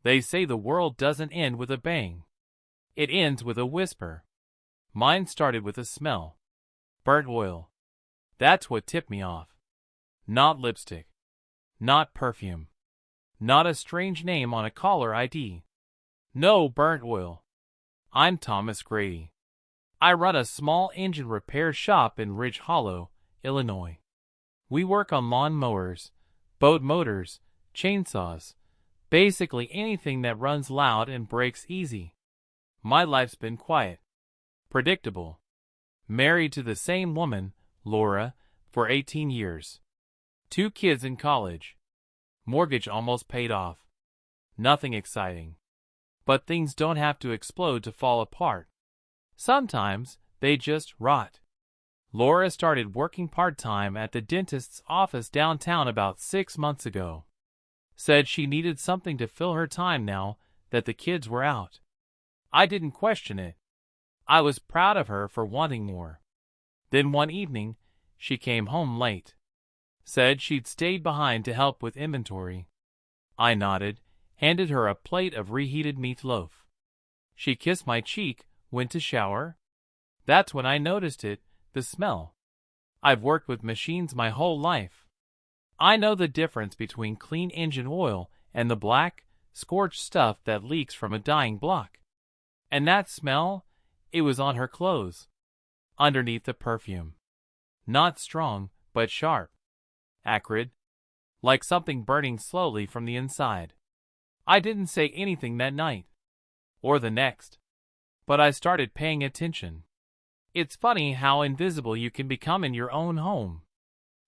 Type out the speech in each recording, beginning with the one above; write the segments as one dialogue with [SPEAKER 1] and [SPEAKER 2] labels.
[SPEAKER 1] They say the world doesn't end with a bang. It ends with a whisper. Mine started with a smell. Burnt oil. That's what tipped me off. Not lipstick. Not perfume. Not a strange name on a caller ID. No, burnt oil. I'm Thomas Grady. I run a small engine repair shop in Ridge Hollow, Illinois. We work on lawn mowers, boat motors, chainsaws, basically anything that runs loud and breaks easy. My life's been quiet, predictable. Married to the same woman, Laura, for 18 years. 2 kids in college. Mortgage almost paid off. Nothing exciting. But things don't have to explode to fall apart. Sometimes they just rot. Laura started working part-time at the dentist's office downtown about 6 months ago. Said she needed something to fill her time now that the kids were out. I didn't question it. I was proud of her for wanting more. Then one evening, she came home late. Said she'd stayed behind to help with inventory. I nodded, handed her a plate of reheated meatloaf. She kissed my cheek, went to shower. That's when I noticed it, the smell. I've worked with machines my whole life. I know the difference between clean engine oil and the black, scorched stuff that leaks from a dying block. And that smell, it was on her clothes. Underneath the perfume. Not strong, but sharp. Acrid. Like something burning slowly from the inside. I didn't say anything that night. Or the next. But I started paying attention. It's funny how invisible you can become in your own home.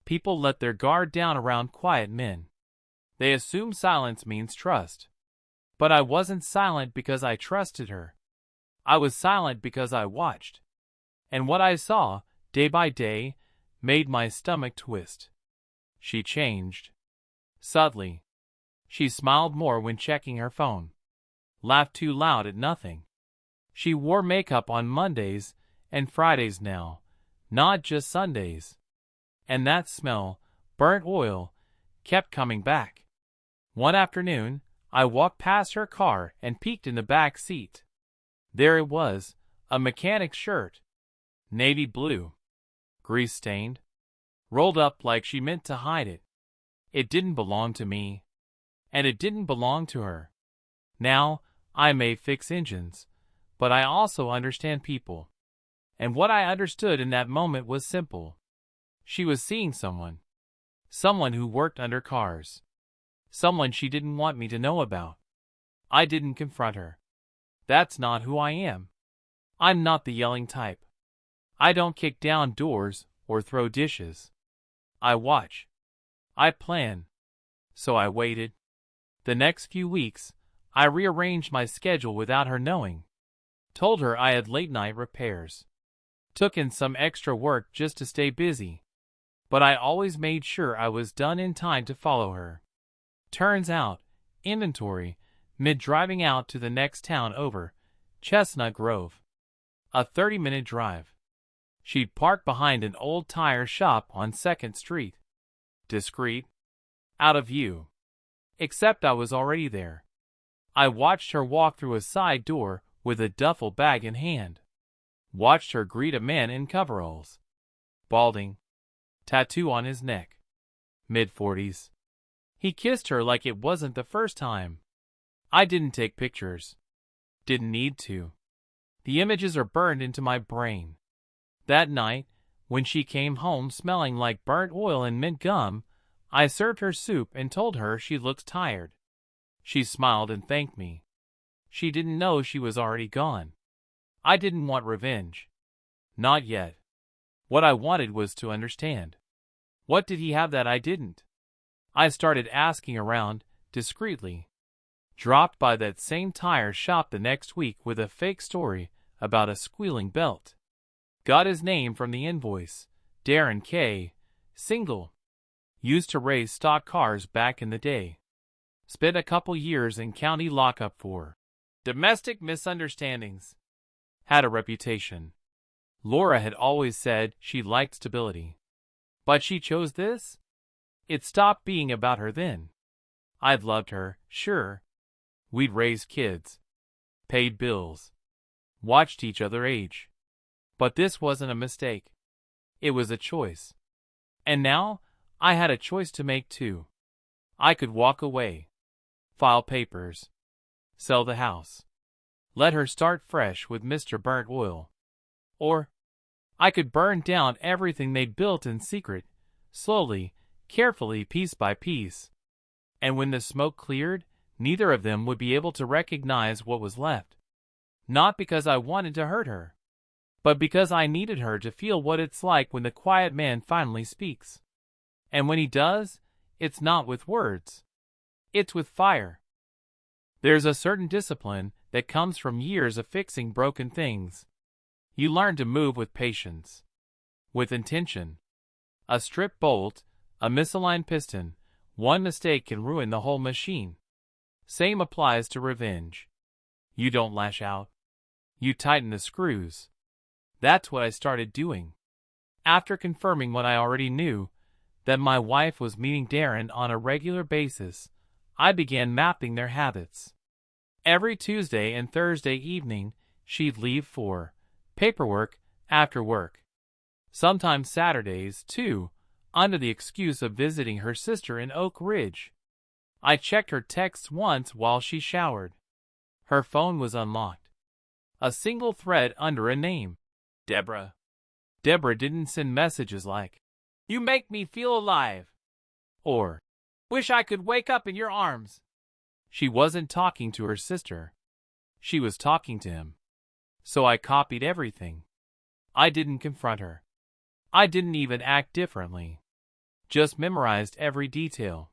[SPEAKER 1] People let their guard down around quiet men. They assume silence means trust. But I wasn't silent because I trusted her. I was silent because I watched. And what I saw, day by day, made my stomach twist. She changed. Subtly. She smiled more when checking her phone. Laughed too loud at nothing. She wore makeup on Mondays and Fridays now, not just Sundays. And that smell, burnt oil, kept coming back. One afternoon, I walked past her car and peeked in the back seat. There it was, a mechanic's shirt. Navy blue. Grease-stained. Rolled up like she meant to hide it. It didn't belong to me. And it didn't belong to her. Now, I may fix engines, but I also understand people. And what I understood in that moment was simple. She was seeing someone. Someone who worked under cars. Someone she didn't want me to know about. I didn't confront her. That's not who I am. I'm not the yelling type. I don't kick down doors or throw dishes. I watch. I plan. So I waited. The next few weeks, I rearranged my schedule without her knowing. Told her I had late-night repairs. Took in some extra work just to stay busy. But I always made sure I was done in time to follow her. Turns out, inventory meant driving out to the next town over, Chestnut Grove. A 30-minute drive. She'd parked behind an old tire shop on 2nd Street. Discreet. Out of view. Except I was already there. I watched her walk through a side door with a duffel bag in hand. Watched her greet a man in coveralls. Balding. Tattoo on his neck. Mid-40s. He kissed her like it wasn't the first time. I didn't take pictures. Didn't need to. The images are burned into my brain. That night, when she came home smelling like burnt oil and mint gum, I served her soup and told her she looked tired. She smiled and thanked me. She didn't know she was already gone. I didn't want revenge. Not yet. What I wanted was to understand. What did he have that I didn't? I started asking around, discreetly. Dropped by that same tire shop the next week with a fake story about a squealing belt. Got his name from the invoice. Darren K. Single. Used to race stock cars back in the day. Spent a couple years in county lockup for domestic misunderstandings. Had a reputation. Laura had always said she liked stability. But she chose this? It stopped being about her then. I'd loved her, sure. We'd raised kids, paid bills, watched each other age. But this wasn't a mistake. It was a choice. And now, I had a choice to make too. I could walk away, file papers, sell the house, let her start fresh with Mr. Burnt Oil. Or, I could burn down everything they'd built in secret, slowly, carefully, piece by piece. And when the smoke cleared, neither of them would be able to recognize what was left. Not because I wanted to hurt her, but because I needed her to feel what it's like when the quiet man finally speaks. And when he does, it's not with words. It's with fire. There's a certain discipline that comes from years of fixing broken things. You learn to move with patience, with intention. A stripped bolt, a misaligned piston, one mistake can ruin the whole machine. Same applies to revenge. You don't lash out. You tighten the screws. That's what I started doing. After confirming what I already knew, that my wife was meeting Darren on a regular basis, I began mapping their habits. Every Tuesday and Thursday evening, she'd leave for paperwork after work. Sometimes Saturdays, too, under the excuse of visiting her sister in Oak Ridge. I checked her texts once while she showered. Her phone was unlocked. A single thread under a name. Deborah. Deborah didn't send messages like, "You make me feel alive," or, "Wish I could wake up in your arms." She wasn't talking to her sister. She was talking to him. So I copied everything. I didn't confront her. I didn't even act differently. Just memorized every detail.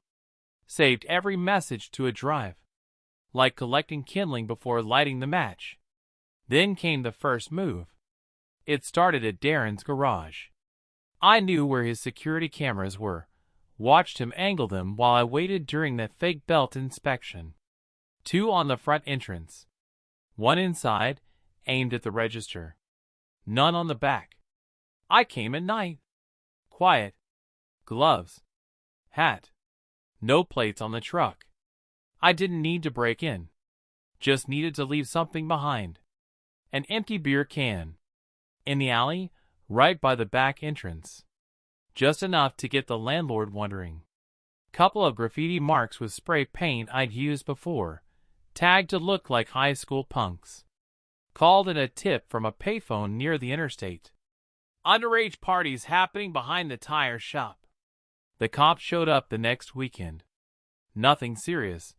[SPEAKER 1] Saved every message to a drive. Like collecting kindling before lighting the match. Then came the first move. It started at Darren's garage. I knew where his security cameras were, watched him angle them while I waited during that fake belt inspection. 2 on the front entrance. 1 inside, aimed at the register. None on the back. I came at night. Quiet. Gloves. Hat. No plates on the truck. I didn't need to break in. Just needed to leave something behind. An empty beer can. In the alley, right by the back entrance. Just enough to get the landlord wondering. Couple of graffiti marks with spray paint I'd used before, tagged to look like high school punks. Called in a tip from a payphone near the interstate. Underage parties happening behind the tire shop. The cops showed up the next weekend. Nothing serious.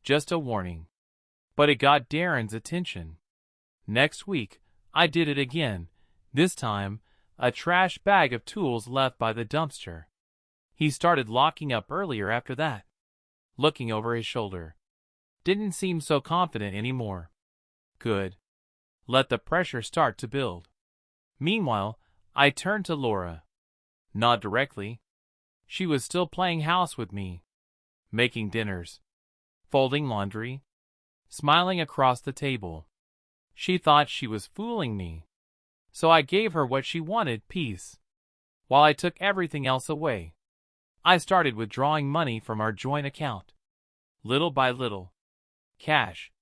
[SPEAKER 1] Just a warning. But it got Darren's attention. Next week, I did it again. This time, a trash bag of tools left by the dumpster. He started locking up earlier after that. Looking over his shoulder. Didn't seem so confident anymore. Good. Let the pressure start to build. Meanwhile, I turned to Laura. Not directly. She was still playing house with me. Making dinners. Folding laundry. Smiling across the table. She thought she was fooling me. So I gave her what she wanted, peace. While I took everything else away. I started withdrawing money from our joint account. Little by little. Cash.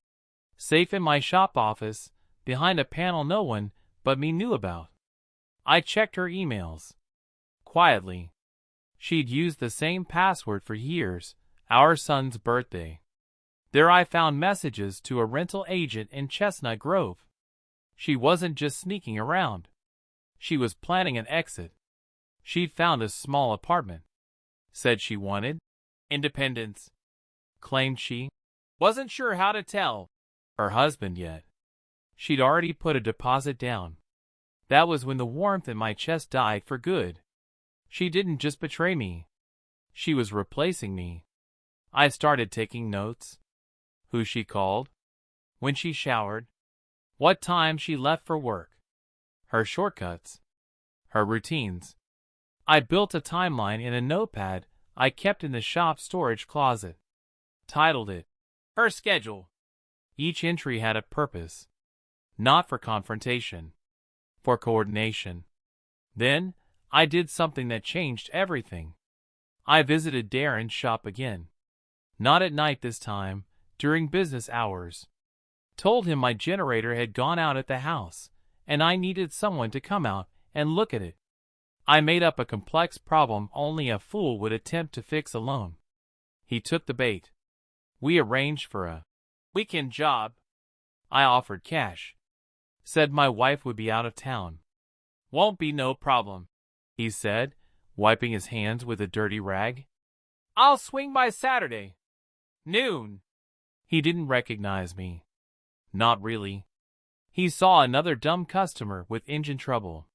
[SPEAKER 1] Safe in my shop office, behind a panel no one but me knew about. I checked her emails. Quietly. She'd used the same password for years, our son's birthday. There I found messages to a rental agent in Chestnut Grove. She wasn't just sneaking around. She was planning an exit. She'd found a small apartment. Said she wanted independence. Claimed she wasn't sure how to tell her husband yet. She'd already put a deposit down. That was when the warmth in my chest died for good. She didn't just betray me. She was replacing me. I started taking notes. Who she called. When she showered. What time she left for work. Her shortcuts. Her routines. I built a timeline in a notepad I kept in the shop storage closet. Titled it, Her Schedule. Each entry had a purpose. Not for confrontation. For coordination. Then, I did something that changed everything. I visited Darren's shop again. Not at night this time, during business hours. Told him my generator had gone out at the house, and I needed someone to come out and look at it. I made up a complex problem only a fool would attempt to fix alone. He took the bait. We arranged for a weekend job. I offered cash. Said my wife would be out of town. Won't be no problem, he said, wiping his hands with a dirty rag. I'll swing by Saturday. Noon. He didn't recognize me. Not really. He saw another dumb customer with engine trouble.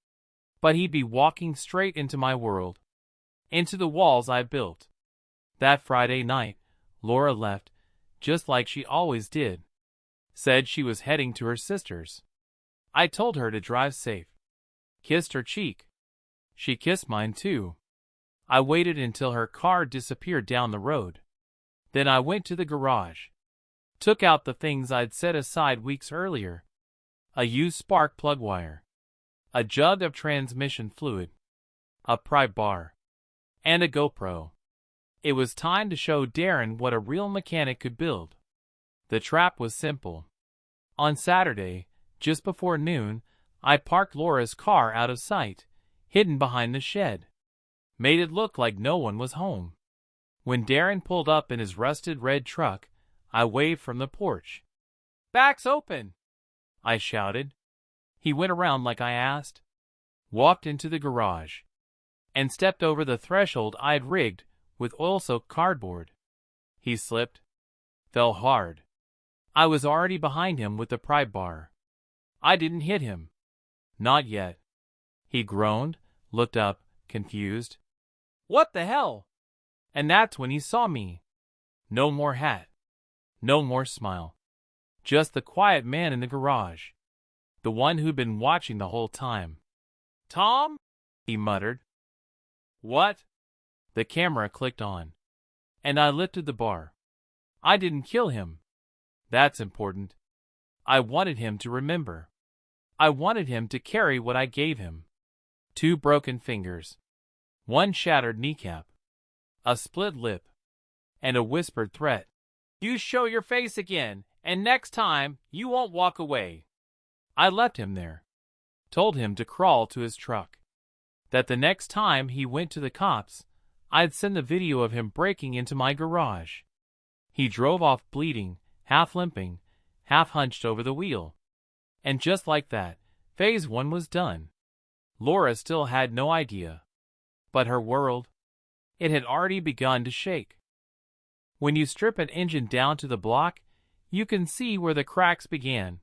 [SPEAKER 1] But he'd be walking straight into my world. Into the walls I built. That Friday night, Laura left, just like she always did. Said she was heading to her sister's. I told her to drive safe. Kissed her cheek. She kissed mine too. I waited until her car disappeared down the road. Then I went to the garage. Took out the things I'd set aside weeks earlier. A used spark plug wire. A jug of transmission fluid. A pry bar. And a GoPro. It was time to show Darren what a real mechanic could build. The trap was simple. On Saturday, just before noon, I parked Laura's car out of sight, hidden behind the shed. Made it look like no one was home. When Darren pulled up in his rusted red truck, I waved from the porch. Back's open, I shouted. He went around like I asked, walked into the garage, and stepped over the threshold I'd rigged with oil-soaked cardboard. He slipped, fell hard. I was already behind him with the pry bar. I didn't hit him. Not yet. He groaned, looked up, confused. What the hell? And that's when he saw me. No more hat. No more smile. Just the quiet man in the garage. The one who'd been watching the whole time. Tom? He muttered. What? The camera clicked on. And I lifted the bar. I didn't kill him. That's important. I wanted him to remember. I wanted him to carry what I gave him. 2 broken fingers. 1 shattered kneecap. A split lip. And a whispered threat. You show your face again, and next time you won't walk away. I left him there. Told him to crawl to his truck. That the next time he went to the cops, I'd send the video of him breaking into my garage. He drove off bleeding, half limping, half hunched over the wheel. And just like that, phase 1 was done. Laura still had no idea. But her world, it had already begun to shake. When you strip an engine down to the block, you can see where the cracks began.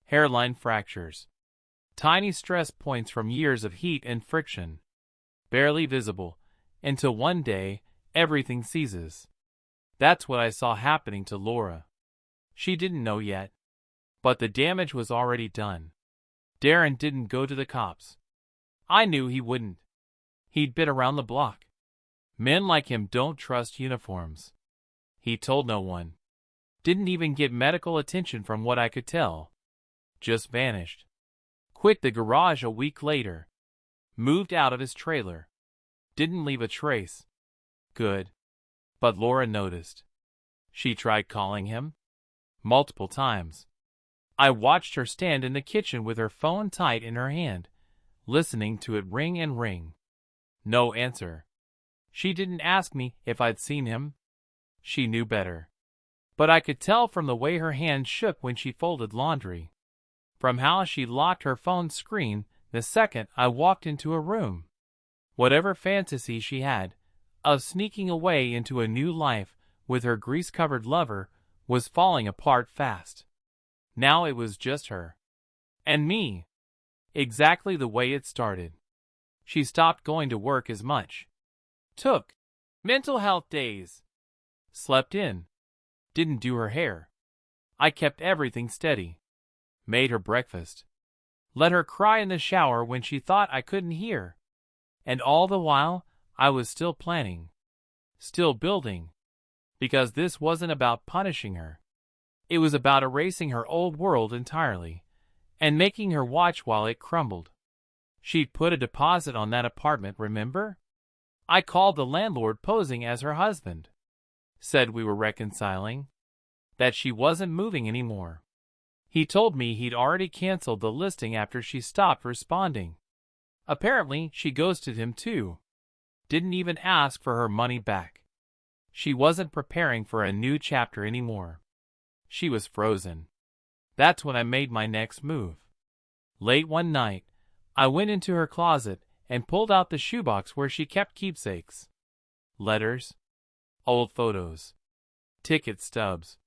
[SPEAKER 1] Hairline fractures. Tiny stress points from years of heat and friction. Barely visible, until one day, everything seizes. That's what I saw happening to Laura. She didn't know yet. But the damage was already done. Darren didn't go to the cops. I knew he wouldn't. He'd been around the block. Men like him don't trust uniforms. He told no one. Didn't even get medical attention from what I could tell. Just vanished. Quit the garage a week later. Moved out of his trailer. Didn't leave a trace. Good. But Laura noticed. She tried calling him. Multiple times. I watched her stand in the kitchen with her phone tight in her hand, listening to it ring and ring. No answer. She didn't ask me if I'd seen him. She knew better. But I could tell from the way her hand shook when she folded laundry. From how she locked her phone screen the second I walked into a room. Whatever fantasy she had, of sneaking away into a new life with her grease-covered lover, was falling apart fast. Now it was just her. And me. Exactly the way it started. She stopped going to work as much. Took mental health days. Slept in. Didn't do her hair. I kept everything steady. Made her breakfast. Let her cry in the shower when she thought I couldn't hear. And all the while, I was still planning. Still building. Because this wasn't about punishing her. It was about erasing her old world entirely, and making her watch while it crumbled. She'd put a deposit on that apartment, remember? I called the landlord posing as her husband. Said we were reconciling. that she wasn't moving anymore. He told me he'd already canceled the listing after she stopped responding. Apparently, she ghosted him too. Didn't even ask for her money back. She wasn't preparing for a new chapter anymore. She was frozen. That's when I made my next move. Late one night, I went into her closet and pulled out the shoebox where she kept keepsakes. Letters, old photos, ticket stubs.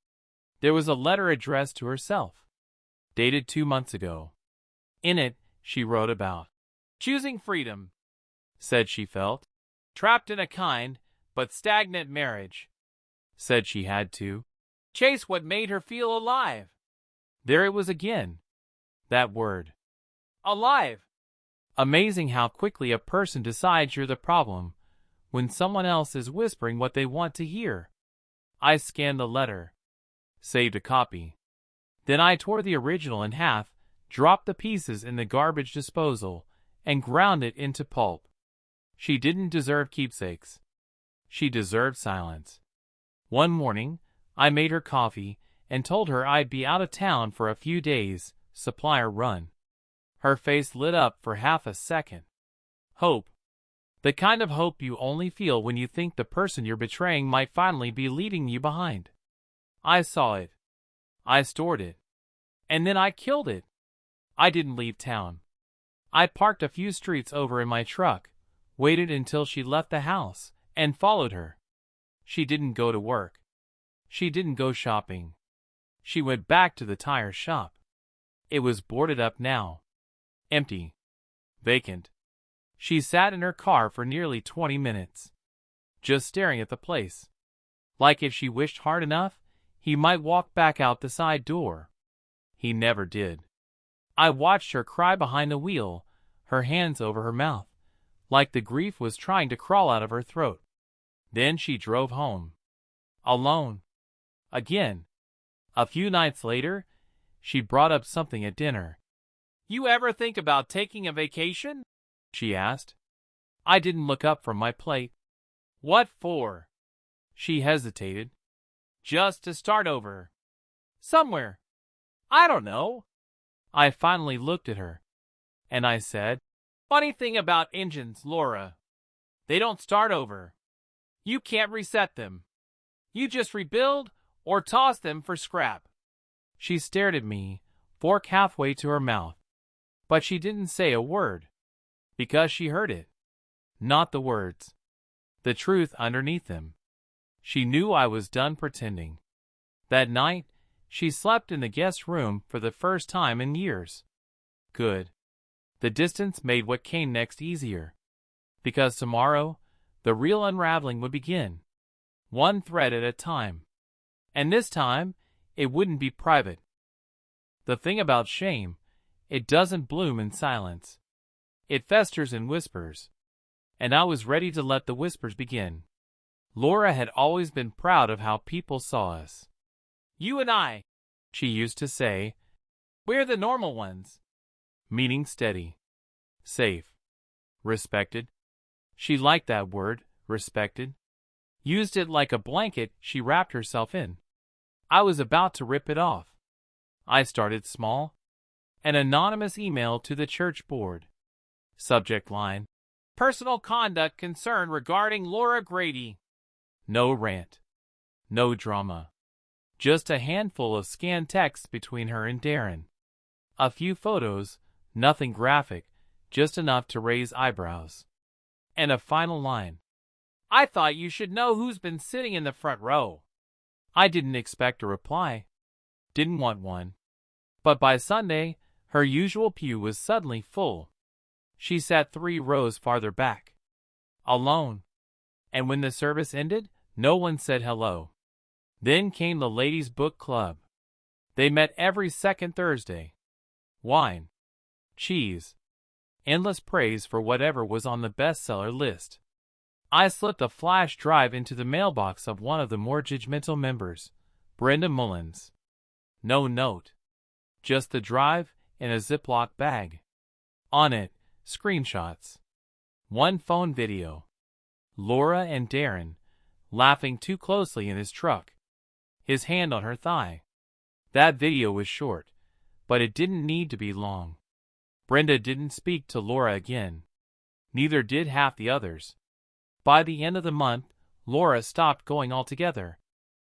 [SPEAKER 1] There was a letter addressed to herself, dated 2 months ago. In it, she wrote about choosing freedom, said she felt trapped in a kind but stagnant marriage, said she had to chase what made her feel alive. There it was again, that word, alive. Amazing how quickly a person decides you're the problem when someone else is whispering what they want to hear. I scanned the letter, saved a copy. Then I tore the original in half, dropped the pieces in the garbage disposal, and ground it into pulp. She didn't deserve keepsakes. She deserved silence. One morning, I made her coffee and told her I'd be out of town for a few days, supplier run. Her face lit up for half a second. Hope. The kind of hope you only feel when you think the person you're betraying might finally be leaving you behind. I saw it. I stored it. And then I killed it. I didn't leave town. I parked a few streets over in my truck, waited until she left the house, and followed her. She didn't go to work. She didn't go shopping. She went back to the tire shop. It was boarded up now. Empty. Vacant. She sat in her car for nearly 20 minutes, just staring at the place. Like if she wished hard enough, he might walk back out the side door. He never did. I watched her cry behind the wheel, her hands over her mouth, like the grief was trying to crawl out of her throat. Then she drove home. Alone. Again. A few nights later, she brought up something at dinner. "You ever think about taking a vacation?" she asked. I didn't look up from my plate. "What for?" She hesitated. "Just to start over. Somewhere. I don't know." I finally looked at her, and I said, "Funny thing about engines, Laura. They don't start over. You can't reset them. You just rebuild or toss them for scrap." She stared at me, fork halfway to her mouth. But she didn't say a word, because she heard it. Not the words. The truth underneath them. She knew I was done pretending. That night, she slept in the guest room for the first time in years. Good. The distance made what came next easier. Because tomorrow, the real unraveling would begin. One thread at a time. And this time, it wouldn't be private. The thing about shame, it doesn't bloom in silence. It festers in whispers. And I was ready to let the whispers begin. Laura had always been proud of how people saw us. "You and I," she used to say, "we're the normal ones." Meaning steady. Safe. Respected. She liked that word, respected. Used it like a blanket she wrapped herself in. I was about to rip it off. I started small. An anonymous email to the church board. Subject line: personal conduct concern regarding Laura Grady. No rant. No drama. Just a handful of scanned texts between her and Darren. A few photos, nothing graphic, just enough to raise eyebrows. And a final line: "I thought you should know who's been sitting in the front row." I didn't expect a reply. Didn't want one. But by Sunday, her usual pew was suddenly full. She sat 3 rows farther back. Alone. And when the service ended, no one said hello. Then came the ladies' book club. They met every second Thursday. Wine. Cheese. Endless praise for whatever was on the bestseller list. I slipped a flash drive into the mailbox of one of the more judgmental members, Brenda Mullins. No note. Just the drive in a Ziploc bag. On it, screenshots. One phone video. Laura and Darren, laughing too closely in his truck. his hand on her thigh. That video was short, but it didn't need to be long. Brenda didn't speak to Laura again. Neither did half the others. By the end of the month, Laura stopped going altogether.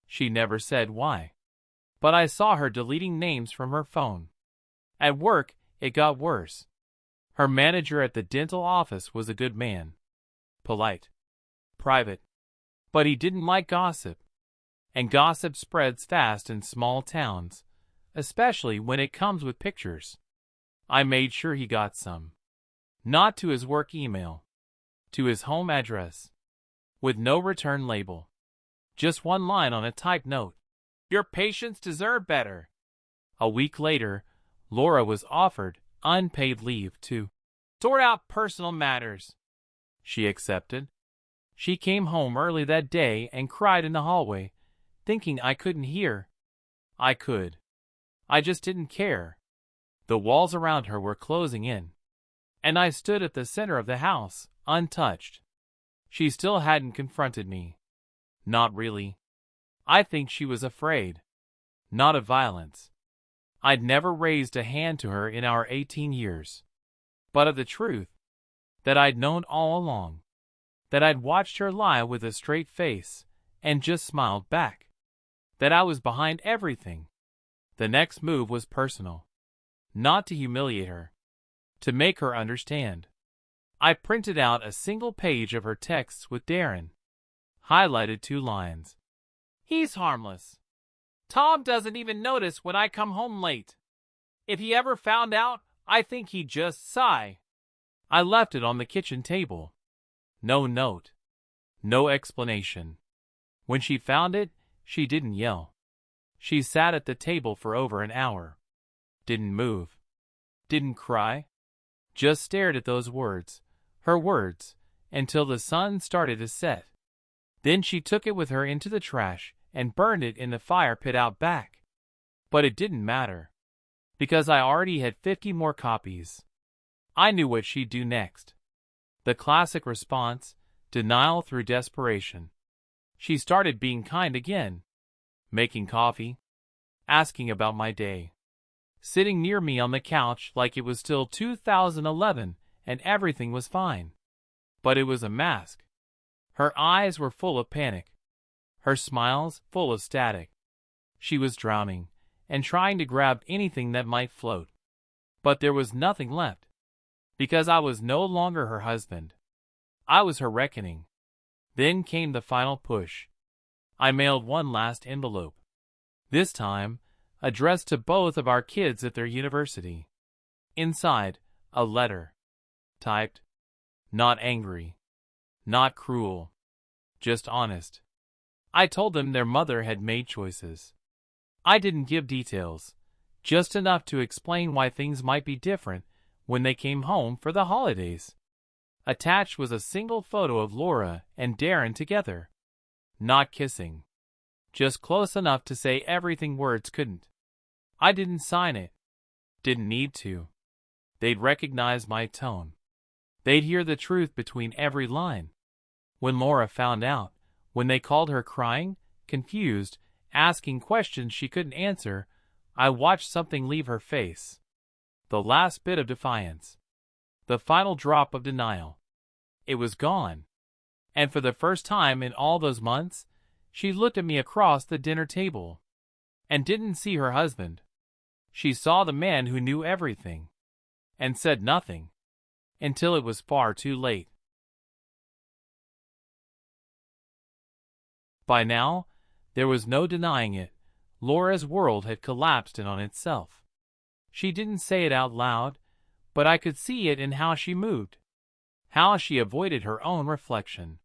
[SPEAKER 1] She never said why. But I saw her deleting names from her phone. At work, it got worse. Her manager at the dental office was a good man. Polite. Private. But he didn't like gossip. And gossip spreads fast in small towns, especially when it comes with pictures. I made sure he got some. Not to his work email. To his home address. With no return label. Just one line on a typed note. Your patients deserve better. A week later, Laura was offered unpaid leave to sort out personal matters. She accepted. She came home early that day and cried in the hallway, thinking I couldn't hear. I could. I just didn't care. The walls around her were closing in. And I stood at the center of the house, untouched. She still hadn't confronted me. Not really. I think she was afraid. Not of violence. I'd never raised a hand to her in our 18 years. But of the truth. That I'd known all along. That I'd watched her lie with a straight face and just smiled back. That I was behind everything. The next move was personal. Not to humiliate her. To make her understand. I printed out a single page of her texts with Darren. Highlighted 2 lines. He's harmless. Tom doesn't even notice when I come home late. If he ever found out, I think he'd just sigh. I left it on the kitchen table. No note. No explanation. When she found it, she didn't yell. She sat at the table for over an hour. Didn't move. Didn't cry. Just stared at those words, her words, until the sun started to set. Then she took it with her into the trash and burned it in the fire pit out back. But it didn't matter. Because I already had 50 more copies. I knew what she'd do next. The classic response, denial through desperation. She started being kind again. Making coffee. Asking about my day. Sitting near me on the couch like it was still 2011 and everything was fine. But it was a mask. Her eyes were full of panic. Her smiles full of static. She was drowning and trying to grab anything that might float. But there was nothing left. Because I was no longer her husband. I was her reckoning. Then came the final push. I mailed one last envelope. This time, addressed to both of our kids at their university. Inside, a letter. Typed. Not angry. Not cruel. Just honest. I told them their mother had made choices. I didn't give details, just enough to explain why things might be different when they came home for the holidays. Attached was a single photo of Laura and Darren together. Not kissing. Just close enough to say everything words couldn't. I didn't sign it. Didn't need to. They'd recognize my tone. They'd hear the truth between every line. When Laura found out, when they called her crying, confused, asking questions she couldn't answer, I watched something leave her face. The last bit of defiance. The final drop of denial. It was gone. And for the first time in all those months, she looked at me across the dinner table. And didn't see her husband. She saw the man who knew everything. And said nothing. Until it was far too late. By now, there was no denying it. Laura's world had collapsed in on itself. She didn't say it out loud, but I could see it in how she moved. How she avoided her own reflection.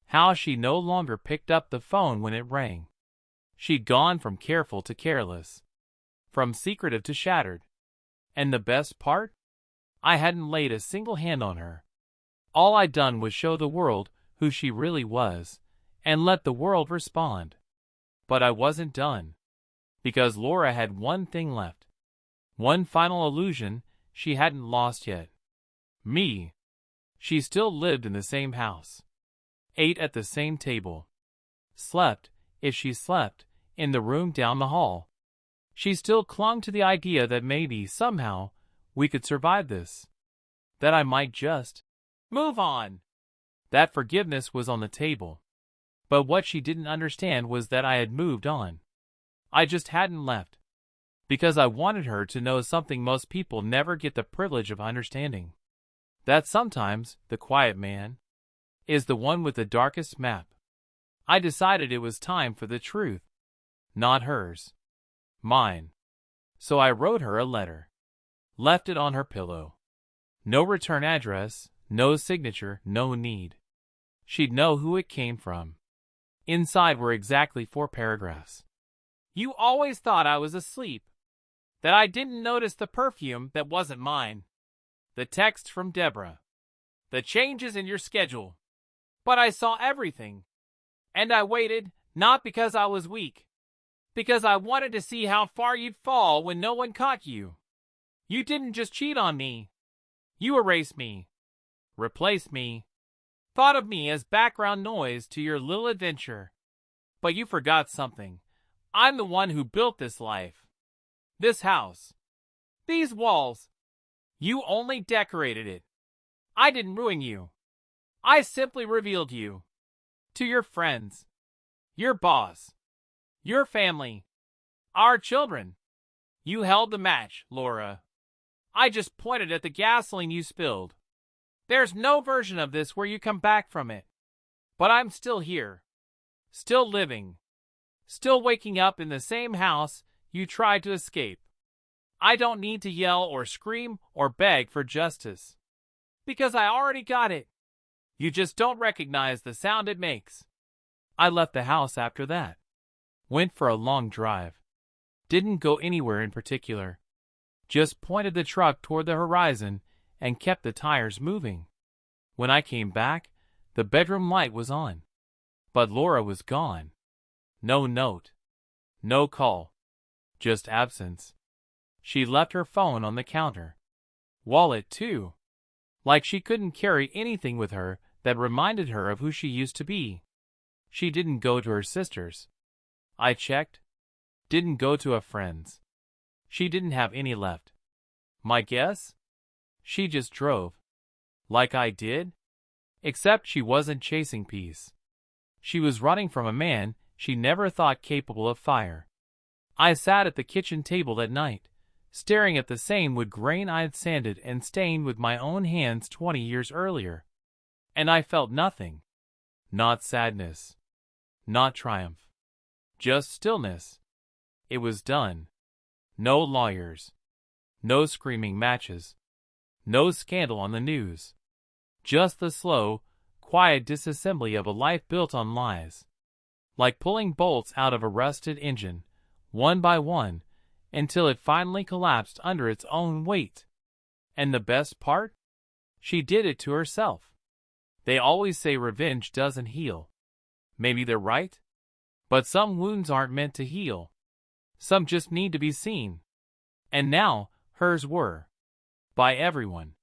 [SPEAKER 1] How she no longer picked up the phone when it rang. She'd gone from careful to careless. From secretive to shattered. And the best part? I hadn't laid a single hand on her. All I'd done was show the world who she really was, and let the world respond. But I wasn't done. Because Laura had one thing left. One final illusion she hadn't lost yet. Me. She still lived in the same house. Ate at the same table. Slept, if she slept, in the room down the hall. She still clung to the idea that maybe, somehow, we could survive this. That I might just move on. That forgiveness was on the table. But what she didn't understand was that I had moved on. I just hadn't left. Because I wanted her to know something most people never get the privilege of understanding. That sometimes the quiet man is the one with the darkest map. I decided it was time for the truth. Not hers. Mine. So I wrote her a letter. Left it on her pillow. No return address, no signature, no need. She'd know who it came from. Inside were exactly 4 paragraphs. You always thought I was asleep. That I didn't notice the perfume that wasn't mine. The text from Deborah. The changes in your schedule. But I saw everything. And I waited, not because I was weak. Because I wanted to see how far you'd fall when no one caught you. You didn't just cheat on me. You erased me. Replaced me. Thought of me as background noise to your little adventure. But you forgot something. I'm the one who built this life. This house. These walls. You only decorated it. I didn't ruin you. I simply revealed you. To your friends. Your boss. Your family. Our children. You held the match, Laura. I just pointed at the gasoline you spilled. There's no version of this where you come back from it. But I'm still here. Still living. Still waking up in the same house you tried to escape. I don't need to yell or scream or beg for justice. Because I already got it. You just don't recognize the sound it makes. I left the house after that. Went for a long drive. Didn't go anywhere in particular. Just pointed the truck toward the horizon and kept the tires moving. When I came back, the bedroom light was on. But Laura was gone. No note. No call. Just absence. She left her phone on the counter. Wallet, too. Like she couldn't carry anything with her that reminded her of who she used to be. She didn't go to her sister's. I checked. Didn't go to a friend's. She didn't have any left. My guess? She just drove. Like I did? Except she wasn't chasing peace. She was running from a man she never thought capable of fire. I sat at the kitchen table that night, staring at the same wood grain I'd sanded and stained with my own hands 20 years earlier. And I felt nothing. Not sadness. Not triumph. Just stillness. It was done. No lawyers. No screaming matches. No scandal on the news. Just the slow, quiet disassembly of a life built on lies. Like pulling bolts out of a rusted engine, one by one, until it finally collapsed under its own weight. And the best part? She did it to herself. They always say revenge doesn't heal. Maybe they're right. But some wounds aren't meant to heal. Some just need to be seen. And now, hers were. By everyone.